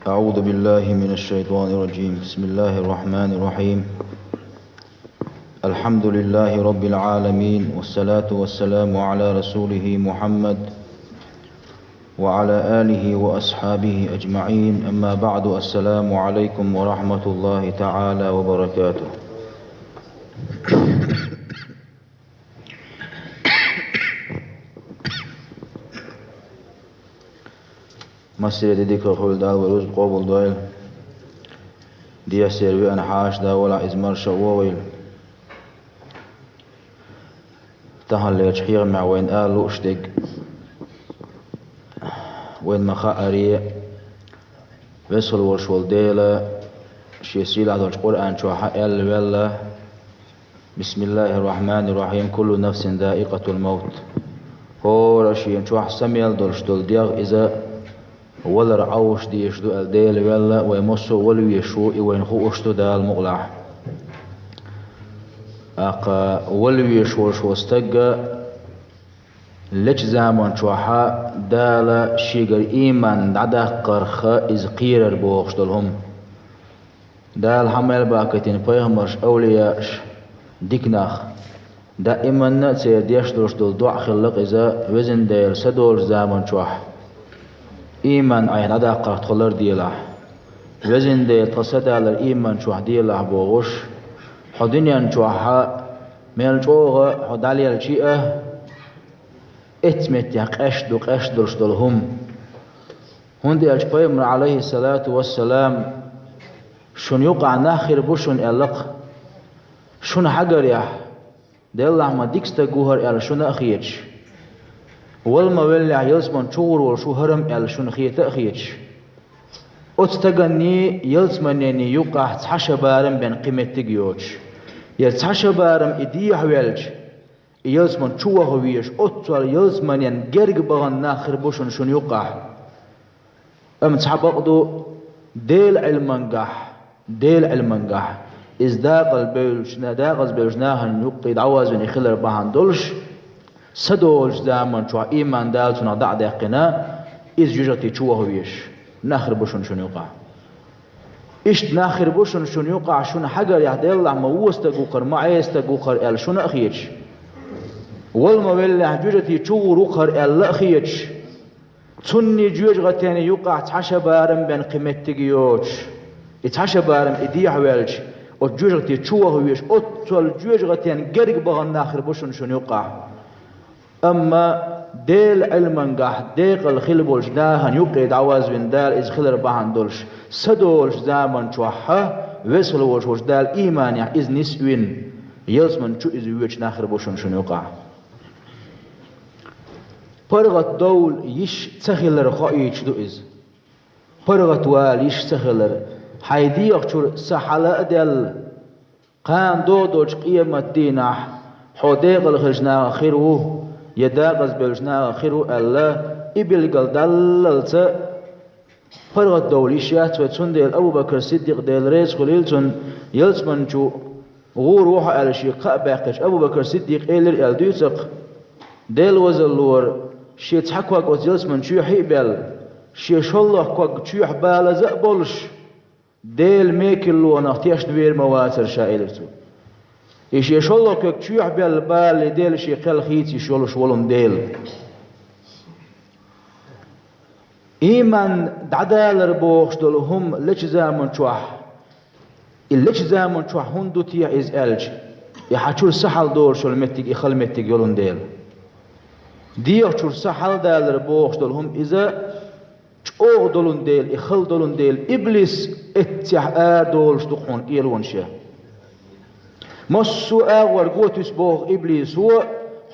أعوذ بالله من الشيطان الرجيم. بسم الله الرحمن الرحيم. الحمد لله رب العالمين، والصلاة والسلام على رسوله محمد وعلى آله وأصحابه أجمعين. أما بعد، السلام عليكم ورحمة الله تعالى وبركاته. مسير ذكر خول دال وروز قبول دايل دي سيروي أنحاش دا ولا إزمار شوويل تهل يجحير مع وين آلو اشتق وين مخاري وصل ورشول ديلا شيسيل على القرآن شوحا إل ولا بسم الله الرحمن الرحيم. كل نفس ذائقة الموت. هو رشين شوح سميل دولشتول ديغ إذا ولا رعوش دي يشدو الديل ولا ويمسو ولو يشو وينخو اشتو دال مغلع اقا ولو يشو شو استقى لج زامن شوحا دال شيقر ايمان دادا قرخة از قيرر بوغشتلهم دال حمل باكتين فيهمش اولياش ديكناخ دائما تسير ديش دوشتل دوع خلق إذا وزن ديل سدول زامن شوح إيمان أي ندا قرط خلر ديلا وزن ديل تصدى الإيمان شوح ديلا بوغش حدنيا شوحا ميل شوغا حدالي الشيئة اتمت يق أشدو شدلهم هندي الشبيمر عليه الصلاة والسلام شن يقع ناخر بوشن ألق شن حجر يح ديلا ما ديكستا جوهر أل شن أخيتش والما ولع يلسمن شور وشو هرم أل شن خيت أخيتش أتستغني يلسمنني يقع تحشى بارم بين قيمة تجيوش يتحشى بارم إدي حوالج يلسمن شو هويش أطول يلسمن جرج بغن ناخر بوشن شن يقع تحبقدو ديل علمنجح إزداق البيلش نداق البيلشناهن يقيد عوازن يخلر بهان دولش سدولش زامن شو إيمان دالتنا ضع دقنا إز جوجتي شو هويش ناخر بوشن شن يقع إشت ناخر بوشن شن يقع شن حجر يهدي الله ما وستجوقر ما عيستجوقر ال شن أخيش والما ولا جوجتي شو روقر ال أخيش تني جوجتني يقع تحشى بارم بين قيمة تجيوش يتحشى بارم إدي حوالج وجوجتي تشوه ويش أطول جوجتين جرج بغن ناخر بوشن شن يقع أما ديل علمنجح ديق الخلب والجناهن يقيد عواز بن دال إز خلر بهان دولش سدولش زامن شوحة وصل وش دال إيمان يعني إز نسوين يلسمن شو إز ويش ناخر بوشن شن يقع برغت دول يش تخلر خايش دو إز برغت وال يش تخلر حيدي يخشر سحلا دل قام دودوش قيمة دينح حديق الخجنا خيرو يداغز بلجنا خيرو الله إبلغل دللت فرغت دولي شيات وتسون ديل أبو بكر الصديق ديل ريس خليلتون يلسمن شو غور وحا على شيقاء باقش أبو بكر الصديق إيلر الديوتق ديل وزلور شي تحكوا قوت يلسمن شو يحيبل شي شالله قوت شو يحبال زقبولش ديل ميكلو نختيش دوير مواتر شائلتو إيش يشلو كك تشيح بالبال ديل شي قل خيتي شلو شولم ديل إيمان دعدال ربوخش دولهم ليش زامن شوح الليش زامن شوح هندو تيا إز ألج يحشور سحل دول شو المتك يخل متك يولن ديل ديوشور سحل دال ربوخش دولهم إذا شو دولن ديل يخل دولن ديل إبليس اتيح دولش دخون إيلون شيء مسو أغور قوتس بوغ إبليس هو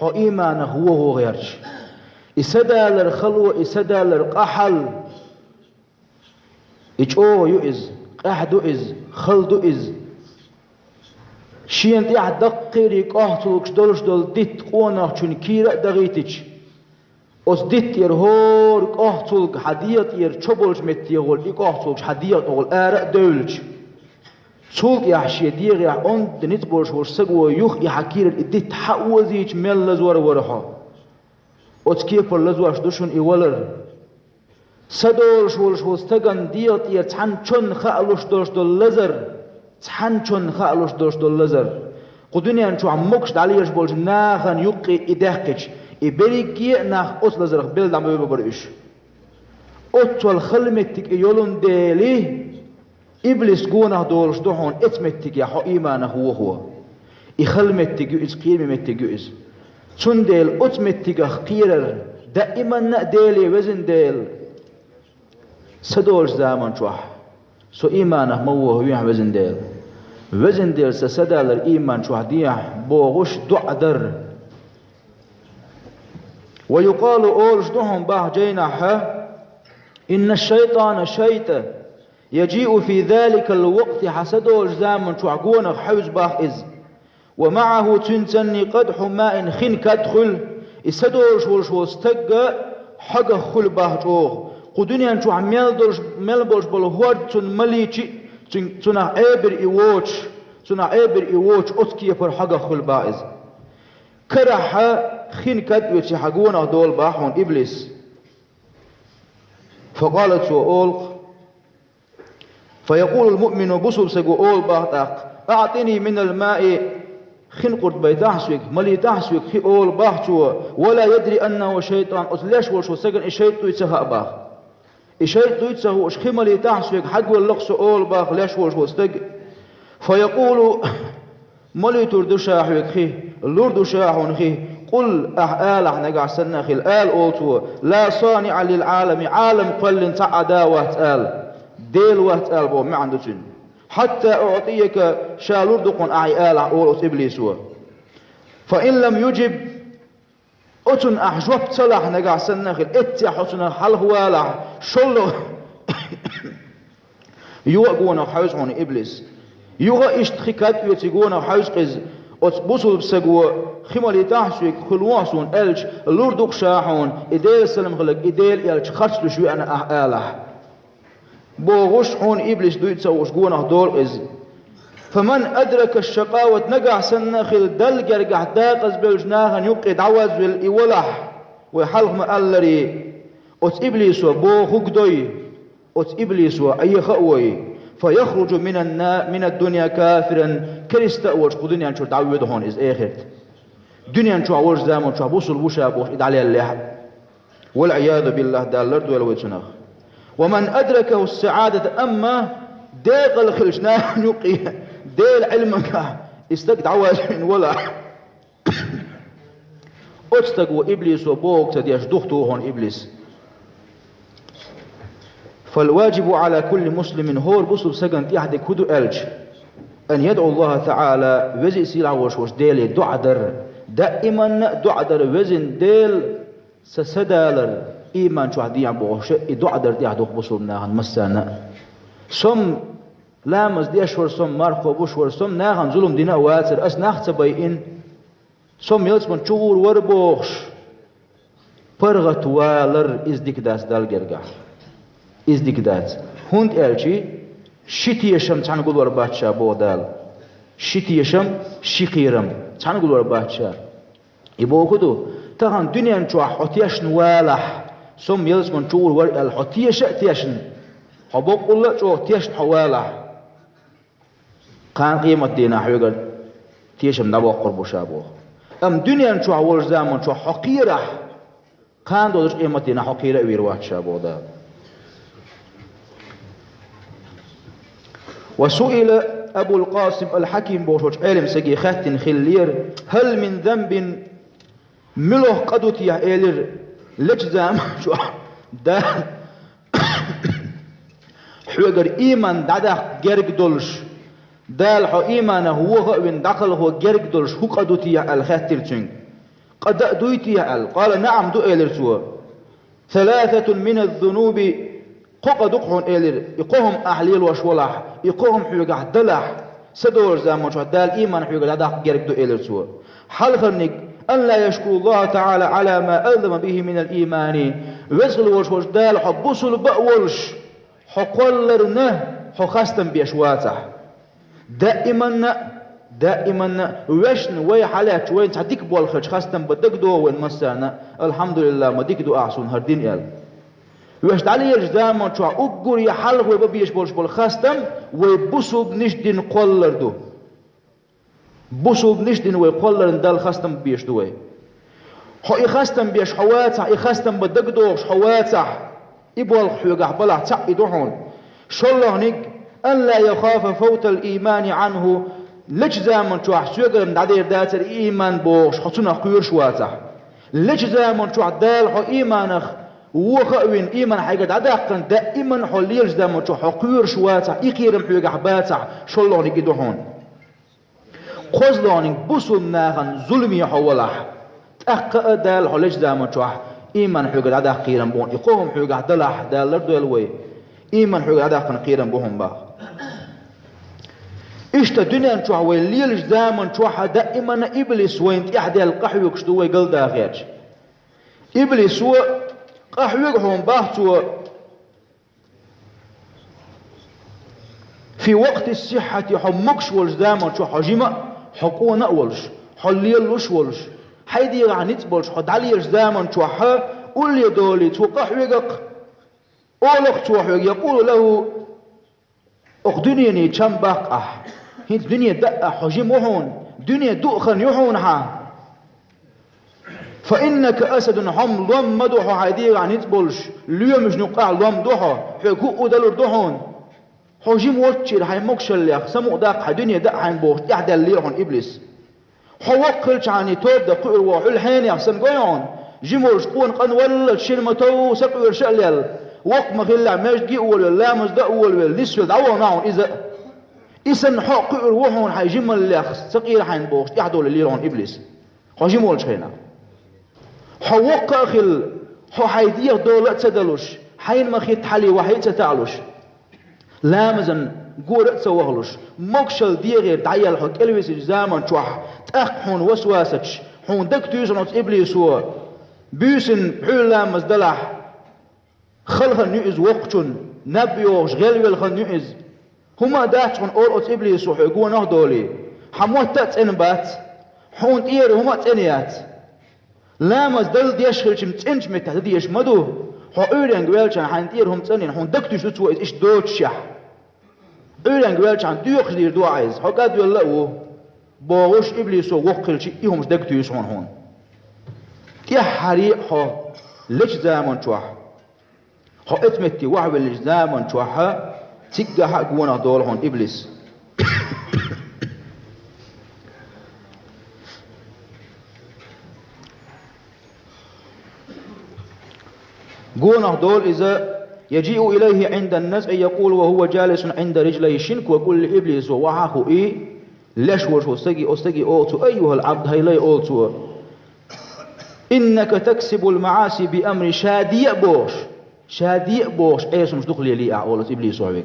حو إيمانه هو غيرش إسدال الخلوة إسدال القحل إجو يؤز قحدو إز خلدو إز شين دي دقيري قهتلوكش دولش دول ديت قونا چون كيرا دغيتش أس ديت يرهور قهتلوك حديت ير چبولش متيغول دي قهتلوكش حديت أغول آرق دولش سوق يحشي ديغ يح أنت نتبورش ورسقوا يخ يحكير إديت حوزيج مل لزور ورحا أتكيف اللزواش دوشن إيولر سدول شول استغن ديوت يتحن چون خالوش دوش دول لزر تحن چون خالوش دوش دول لزر قدنيا شو عمكش عليش بولج ناخن يقي إدهكش إبريكي ناخ أوت لزرخ بلد عم ببرئش أوت والخلمتك يولون ديلي إبليس قونه دولش دوحون إتمتك يا حو إيمانه هو يخلمتك يؤس قيمتك يؤس تون ديل أتمتك خيرر دائما ديلي وزن ديل سدولش زمان شوح سو إيمانه موه ويح وزن ديل سسدال الإيمان شوح ديح بوغش دعدر ويقال أولش دوهم باه جيناها إن الشيطان شيطة يجيء في ذلك الوقت حسدولش زمان شوح قونغ حوز باه إز ومعه تنتني قدح ماء خن كدخل إسدولش ولش وستقى حق خل باه جوغ قدنيا شو عم ملبولش بالهورد تن مليتي تنا عبر إيوتش أتكي پر حقا خل باعز كرح خين كدوتي حقونا دول باحون إبليس فقالت وأولق فيقول المؤمن بصب سقو أول باحتاق أعطني من الماء خين قرد بيتحسوك ملي تحسوك خي أول باحتو ولا يدري أنه شيطان أتلاش وشو سقن إشيطو يتسهأ باح إشيطو يتسهو إشخي ملي تحسوك حق واللقص أول باح لاش وشو استق فيقول ملي تردو شاحوك خي اللوردو شاحون خي قل أحآلح نقع سنخي الآل أولتو لا صانع للعالم عالم قل تعدا واتآل ديل واتآل بو ما عنده تن حتى أعطيك شالوردقون أعي آلح أولت إبليسو فإن لم يجب أتن أحجوب تلح نقع سنخي اتحسن حل هوالح شلو يوقون حوزعون إبليس يوغا اشتخكات يتقون حوزقز أتبصل بسقو خمالي تحسوك خلواسون ألج اللوردوك شاحون إديل سلم خلق إديل ألج خرسلو شوي أنا أحآلح بوغش حون إبليس دويت سوش قونه دول إز فمن أدرك الشقاوة نقع سنخل دل قرقع داقز بالجناغن يقعد عوز بالإولح ويحلق مألري أت إبليس بوغك دوي أت إبليس أي خأوي فيخرج من الدنيا كافرا كريستا وش قدنيا شو تعود هون إز آخرت دنيا شو عوج زمان شو بوصل وشا بوش إد عليها اللحب والعياذ بالله دالرد والويتسنخ ومن أدركه السعادة أما داق الخلشنا نقي ديل علمك استقد عواز من ولا أتستقوا إبليس وبوك تديش دختو هون إبليس فالواجب على كل مسلم هو البصر سجن تيحدك هدو ألج أن يدعو الله تعالى وزي سيلع وش ديل دعدر دائما دعدر وزن ديل سسدالر إيمان شو عدي عم بوش دعدر دي عدوك بصر ناهن مسانا سم لامز دي أشور سم مارخو بوشور سم ناهن ظلم دينا واتر أس ناخت بيئن سم يلسمن شور وربوش فرغت والر إزدك داس دال جرجع إزدك داس هند ألشي شتي يشم تعال نقول ورباتشا بودال شتي يشم شقيرم تعال نقول ورباتشا يبغى كده تهان دنيا نشوف حتيش نوالح سم يلسمن شور ور الحتيش تيشن حبوق الله شو تيشن حوالح كان قيمة دينا حيقول تيشم نبوا قرب شابوه أم دنيا نشوف ورج زمان شو حقيرة كان دولش قيمة دينا حقيرة ويروح شابوه ده وسئل أبو القاسم الحكيم بوشوش علم سجي خاتن خلير هل من ذنب ملوه قدوت يا إيلر لجزام شو ده حوغر إيمان دادا جرق دولش دال حو إيمان هو وين دخل هو جرق دولش هو قدوت يا الخاتر تشين قد دويت يا قال نعم دو إيلر سوا ثلاثة من الذنوب قوق دقهم إلير يقوهم أحليل وشولح يقوهم حيوغا دلح سدور زمان شو دال إيمان حيوغا دادا جرق دو إلير سوا حلخرنك أن لا يشكو الله تعالى على ما ألزم به من الإيمان وزغل وش دال حبوسل بأولش حقولرنه حخستن بيشواته دائما وشن وي حالات وين تعديك بول خرج خاستن بدك دو وين مسانا الحمد لله ما ديك دو أحسن هردين يال ويش علي الزمان شو أقول يا حلق وببيش بولش بالخستم ويبصوا بنشدين قلردو بصوا بنشدين ويقلر دال خستم بيش دوي حو يخستم بيش حواتح يخستم بدقدوش حواتح يبول حيقح بلع تعيدوحون شو الله نيق أن لا يخاف فوت الإيمان عنه ليش زمان شو حسوقر ندير دات الإيمان بوش حسنا خير شواتح ليش زمان شو دال حو إيمانخ وخوين إيمان حاجة عداقن دائما حليل زمان شو حقير شواتح يقيرم حيقح باتح شو الله نيق يدوحون خزلانين بوسو ناغن ظلمي حولح تأقى دال حليش زمان شو إيمان حيقح عدا قيرم بون يقوم حيقح دلح دال لردو الوي إيمان حيقح عدا قيرم بوهم با إشتا دنيا شو ويليل زمان شو دائما إبليس وين تحدي القحوك شتو قل داخيج إبليس هو قحوك هم باحتو في وقت الصحة حمكش والزمان شو حجمة حقونا أولش حليلوش ولش حيدي غانيت بولش حد علي الزمان شو قول لي دولي تو قحوك أولك تو يقول له أخدنيني كم بقى هيت دنيا دقة حجم وحون دنيا دؤخن يحون ها فإنك أسد حم لوم مدوحو حيدي غانيت بولش اليوم مش نقع لوم دوحو حقوق دلور دوحون حجم واتشير حي مكشل يخ سمو داق حي دنيا دق حين بوش يحدى الليرحون إبليس حوقلش عني توب دا قير وحل حين يحسن قيون جمولش قون قن ولا شلمتو سقير شأليل وق مغلع مجدي أول لا مزد أول نسفل دعوة معهم إذا إسن حق روحهم حيجم اللي سقير حين بوش يحدوا الليرون إبليس حجمولش هنا حوق أخل حيدير دولة تدلوش حين ما خيت حلي وحيد تتعلوش لامزن قورت سوهلوش مكشل ديغير دعيال حق الويس زامن شوح تأقحون وسواسج حون دكتوزن إبليس هو بيسن بحول لامز دلح خلق النعز وقتن نبيوش غلوي الخنعز هما داتشون أورت إبليس وحيقون أهدولي حموت تأتنبات حون تير هما تأنيات لامز دل ديشخل شم تنش متى ديش مدو حقولن قوالشان حين تير هم تأنين حون دكتوش تسوى إيش دوتشح قولن قوالشان ديوخ دير دو عايز حقاد يلاقوا باوش إبليس وقل شي إيهمش دكتوش هون يا حريق حو ليش زامن شوح حو اتمتي وحب اللي زامن شوحا تيجا حق وانا دولهون إبليس قونا دول إذا يجيء إليه عند النزع يقول وهو جالس عند رجلي الشنك ويقول لإبليس ووحاكو إيه ليش وش أستجي أوتو أيها العبد هيلي أوتو إنك تكسب المعاصي بأمر شادي بوش إيش مش دخل يليق أولت إبليس وعبك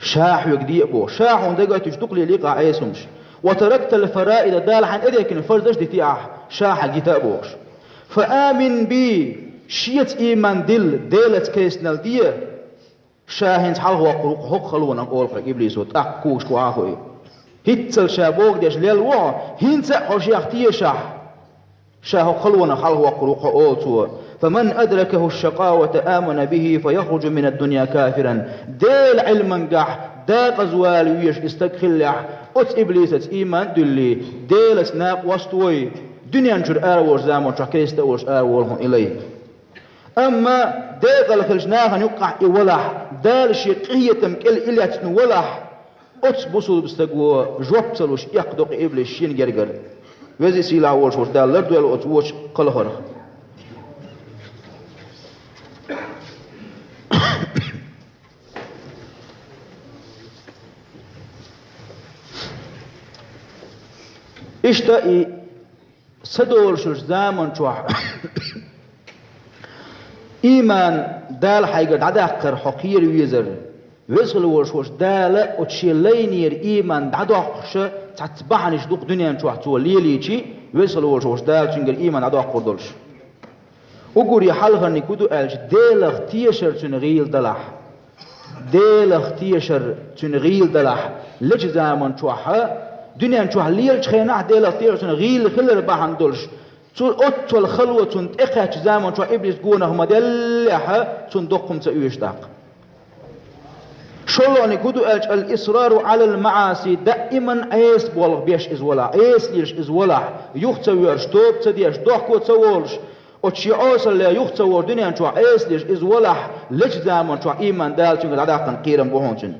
شاح يقدي بوش شاح وندقى تشدخل يليق عيسمش وتركت الفرائد دال حن إذا كن فرزش دي تياح شاح الجتاء بوش فآمن بي شيت إيمان ديلت كيسنال دي شاهن حال هو قروق حق خلونا أول فرق إبليس وتأكوش كواهوي هيتسل شابوك ديش ليل وعا هينسا حوشي اختي شاه خلونا حال هو قروق أولتو فمن أدركه الشقاوة آمن به فيخرج من الدنيا كافرا ديل علما قح داق زوال ويش استقخلح أت إبليس إيمان دلي ديل سناق وستوي دنيا نشر آرور زامن شكريست أوش آرورهم إليه أما داق الخلجناها يقع إولح دال شيقية تمكيل إليات نولح أت بصل بستقوى جواب سلوش يقدق إبليس شين جرجر وزي سيلا وش دال لردو الأت وش قلهر اشتاقي سدول شوش زامن شوح إيمان دال حيقد عداقر حقير ويزر ويسغل وش دال وتشيلينير إيمان عداقش تتبعنش دوق دنيا شوح توليليشي ويسغل وش دال تنقر إيمان عداقر دولش وقوري حلغر نكودو ألش ديلغ تيشر تنغيل دلح ديلغ تيشر تنغيل دلح لج زامن شوح دنيا نشوح ليل خينا ديلا تيرسن غيل خلر باهن دولش تول أطول خلوة تنتقش زمان شو إبليس جونه مدلها تندقهم تأويشتاق شلون يقولوا الإصرار على المعاصي دائما عيس بولغ بيش إزولا عيس ليش إزولا يختويرش توب تديش ضحكو تسولش وتشي أوصل لا يختور دنيا شو عيس ليش إزولا ليش زمان شو إيمان دال تنقل عداقا قيرا بوهونشن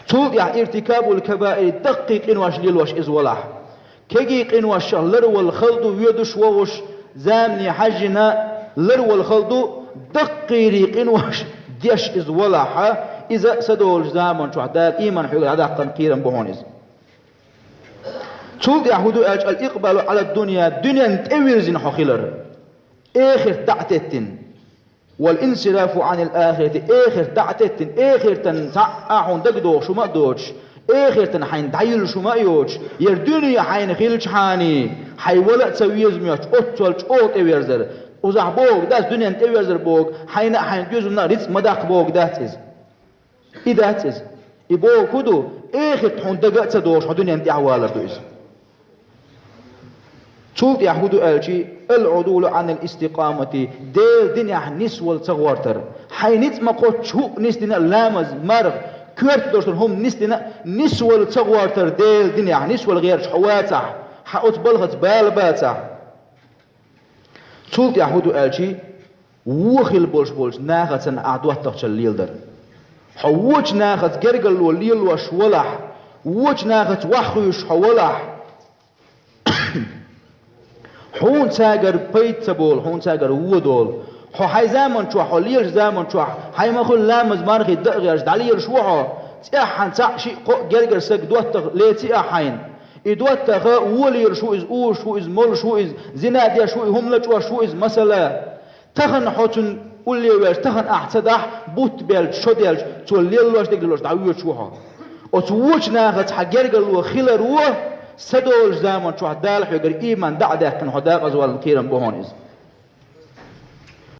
تول يا ارتكاب الكبائر دقيق إنواش ليلوش إزولا كيجيق إنواش لرو الخلد ويدش ووش زامني حجنا لرو الخلد دقيق إنواش ديش إزولا إذا سدول زمان شو عدال إيمان حيقول عداقا قيرا بوهونز تول يا هدو الإقبال على الدنيا نتأويرزين حخيلر آخر تعتتن والانصراف عن الآخرة آخر تعتتن آخر تنسعحون دقدوغ شو ما دوش آخر تنحين دعيل شو ما يوش يردنيا حين خيلش حاني حي ولا تسويز ميوش أطولش أوت إويرزر وزح بوغ داس دنيا نتأويرزر بوغ حين جوزنا ريس مداق بوغ دات إز إذا إز إبوغ كدو آخر تحون دقات سدوش دنيا نتأوالر دو إز تولد يهودو ألشي العدول عن الاستقامة ديل دنيا نسوال تغورتر حي نتما قوت شو نسدنا لامز مرغ كورت دوشتر هم نسدنا نسوال تغورتر ديل دنيا نسوال غير شحواتح حقوت بلغت بالباتح تولد يهودو ألشي وخل بولش ناغتن أعدوات تغشل ليلدر حووش ناغت جرقل وليل وشولح ووش ناغت وحوش حولح حون تاجر بيت تبول حون تاجر ودول حي زمان شو حليل زمان شو حي ما خل لامز مارخي دقيرش دليل شو تأحن تأشي جرجر سك دوت ليتي أحين إدوت تغ ولير شو إز أور شو إز مول شو إز زنادية شو هم لجوا شو إز مثلا تخن حوتن ولي ويش تخن أحتدح بوت بيل شو ديل توليل لوش دقيلوش دعوية شو وتوجه ناخد حجرجر وخيل روه سدول زمان شو دال حجر إيمان دعده كان هداق أزوال كيرم بهونيز